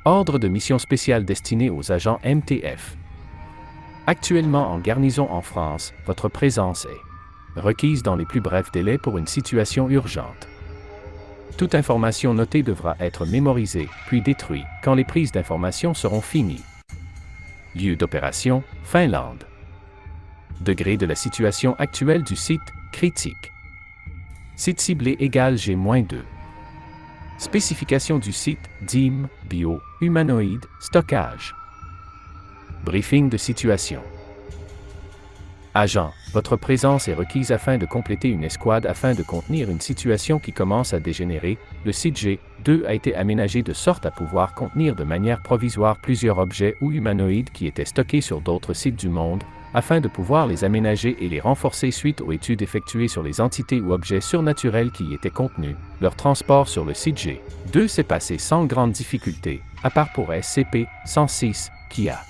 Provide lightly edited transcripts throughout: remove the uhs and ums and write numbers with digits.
Ordre de mission spéciale destiné aux agents MTF. Actuellement en garnison en France, votre présence est requise dans les plus brefs délais pour une situation urgente. Toute information notée devra être mémorisée, puis détruite, quand les prises d'informations seront finies. Lieu d'opération, Finlande. Degré de la situation actuelle du site, critique. Site ciblé égale G-2. Spécification du site, DIM, bio, humanoïde, stockage. Briefing de situation. Agent, votre présence est requise afin de compléter une escouade afin de contenir une situation qui commence à dégénérer. Le site G2 a été aménagé de sorte à pouvoir contenir de manière provisoire plusieurs objets ou humanoïdes qui étaient stockés sur d'autres sites du monde, afin de pouvoir les aménager et les renforcer suite aux études effectuées sur les entités ou objets surnaturels qui y étaient contenus. Leur transport sur le site G2 s'est passé sans grande difficulté, à part pour SCP-106, qui a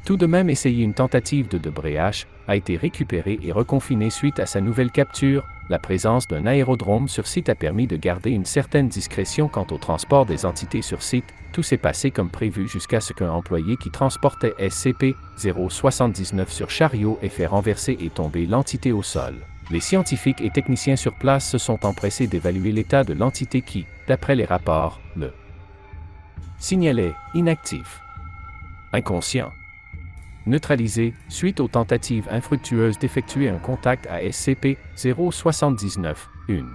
tout de même essayé une tentative de débrayage, a été récupéré et reconfiné suite à sa nouvelle capture. La présence d'un aérodrome sur site a permis de garder une certaine discrétion quant au transport des entités sur site. Tout s'est passé comme prévu jusqu'à ce qu'un employé qui transportait SCP-079 sur chariot ait fait renverser et tomber l'entité au sol. Les scientifiques et techniciens sur place se sont empressés d'évaluer l'état de l'entité qui, d'après les rapports, le signalait inactif, inconscient, neutralisé, suite aux tentatives infructueuses d'effectuer un contact à SCP-079. Une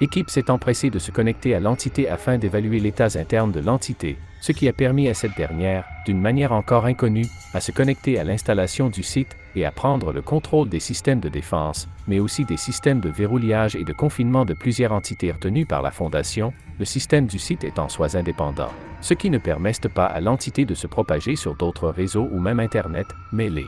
équipe s'est empressée de se connecter à l'entité afin d'évaluer l'état interne de l'entité, ce qui a permis à cette dernière, d'une manière encore inconnue, à se connecter à l'installation du site et à prendre le contrôle des systèmes de défense, mais aussi des systèmes de verrouillage et de confinement de plusieurs entités retenues par la Fondation, le système du site est en soi indépendant, ce qui ne permet pas à l'entité de se propager sur d'autres réseaux ou même Internet, mais les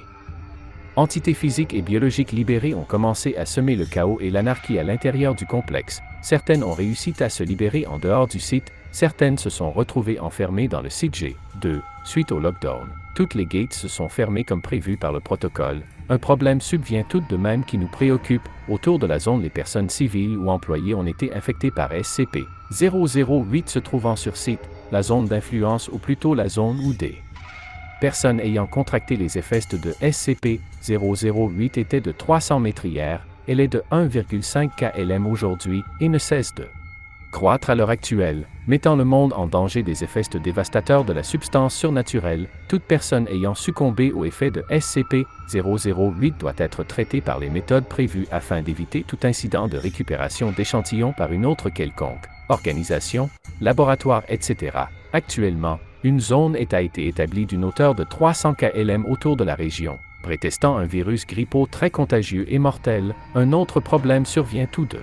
entités physiques et biologiques libérées ont commencé à semer le chaos et l'anarchie à l'intérieur du complexe. Certaines ont réussi à se libérer en dehors du site, certaines se sont retrouvées enfermées dans le site G2. Suite au lockdown, toutes les gates se sont fermées comme prévu par le protocole. Un problème subvient tout de même qui nous préoccupe. Autour de la zone, les personnes civiles ou employées ont été infectées par SCP-008 se trouvant sur site, la zone d'influence ou plutôt la zone où des personnes ayant contracté les effets de SCP-008 étaient de 300 métrières, elle est de 1,5 kLm aujourd'hui et ne cesse de croître à l'heure actuelle, mettant le monde en danger des effets dévastateurs de la substance surnaturelle. Toute personne ayant succombé aux effets de SCP-008 doit être traitée par les méthodes prévues afin d'éviter tout incident de récupération d'échantillons par une autre quelconque organisation, laboratoire, etc. Actuellement, une zone a été établie d'une hauteur de 300 kLm autour de la région, prétestant un virus grippaux très contagieux et mortel. Un autre problème survient tout de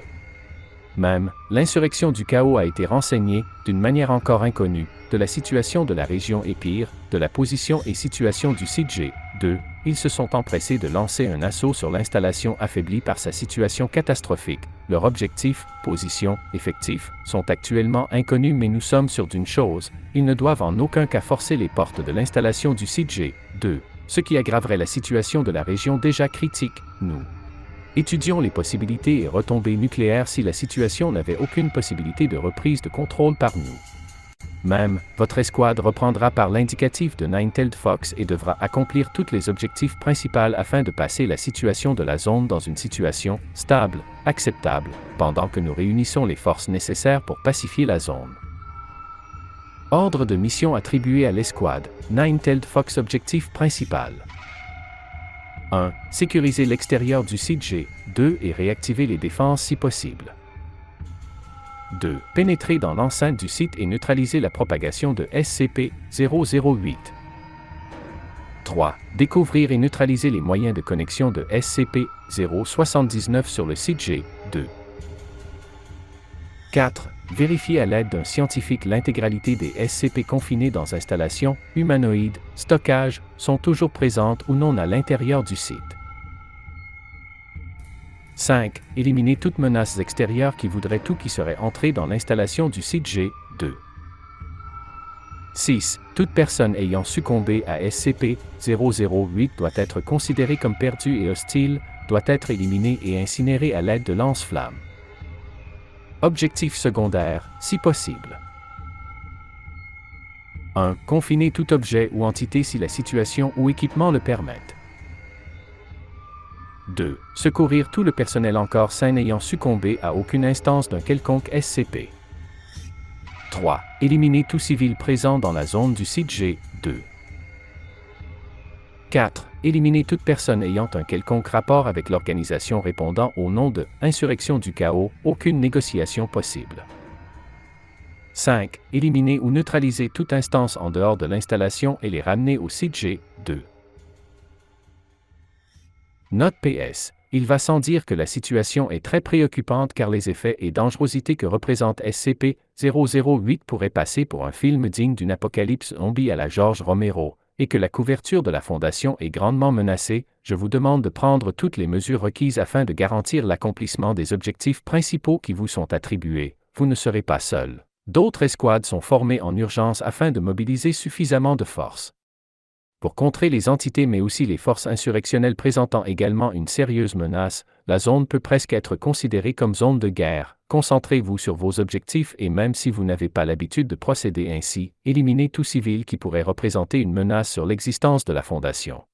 même, l'insurrection du chaos a été renseignée, d'une manière encore inconnue, de la situation de la région et pire, de la position et situation du site G2. Ils se sont empressés de lancer un assaut sur l'installation affaiblie par sa situation catastrophique. Leur objectif, position, effectif, sont actuellement inconnus, mais nous sommes sûrs d'une chose, ils ne doivent en aucun cas forcer les portes de l'installation du site G2, ce qui aggraverait la situation de la région déjà critique. Nous étudions les possibilités et retombées nucléaires si la situation n'avait aucune possibilité de reprise de contrôle par nous. Même, votre escouade reprendra par l'indicatif de Nine-Tailed Fox et devra accomplir tous les objectifs principaux afin de passer la situation de la zone dans une situation stable, acceptable, pendant que nous réunissons les forces nécessaires pour pacifier la zone. Ordre de mission attribué à l'escouade, Nine-Tailed Fox. Objectif principal. 1. Sécuriser l'extérieur du site G2 et réactiver les défenses si possible. 2. Pénétrer dans l'enceinte du site et neutraliser la propagation de SCP-008. 3. Découvrir et neutraliser les moyens de connexion de SCP-079 sur le site G2. 4. Vérifier à l'aide d'un scientifique l'intégralité des SCP confinés dans installations, humanoïdes, stockage, sont toujours présentes ou non à l'intérieur du site. 5. Éliminer toute menace extérieure qui voudrait tout qui serait entré dans l'installation du site G2. 6. Toute personne ayant succombé à SCP-008 doit être considérée comme perdue et hostile, doit être éliminée et incinérée à l'aide de lance-flammes. Objectif secondaire, si possible. 1. Confiner tout objet ou entité si la situation ou équipement le permettent. 2. Secourir tout le personnel encore sain n'ayant succombé à aucune instance d'un quelconque SCP. 3. Éliminer tout civil présent dans la zone du site G. 2. 4. Éliminer toute personne ayant un quelconque rapport avec l'organisation répondant au nom de « insurrection du chaos », aucune négociation possible. 5. Éliminer ou neutraliser toute instance en dehors de l'installation et les ramener au site G. 2. Note PS. Il va sans dire que la situation est très préoccupante car les effets et dangerosités que représente SCP-008 pourraient passer pour un film digne d'une apocalypse zombie à la George Romero, et que la couverture de la Fondation est grandement menacée. Je vous demande de prendre toutes les mesures requises afin de garantir l'accomplissement des objectifs principaux qui vous sont attribués. Vous ne serez pas seul. D'autres escouades sont formées en urgence afin de mobiliser suffisamment de forces pour contrer les entités mais aussi les forces insurrectionnelles présentant également une sérieuse menace. La zone peut presque être considérée comme zone de guerre. Concentrez-vous sur vos objectifs et même si vous n'avez pas l'habitude de procéder ainsi, éliminez tout civil qui pourrait représenter une menace sur l'existence de la Fondation.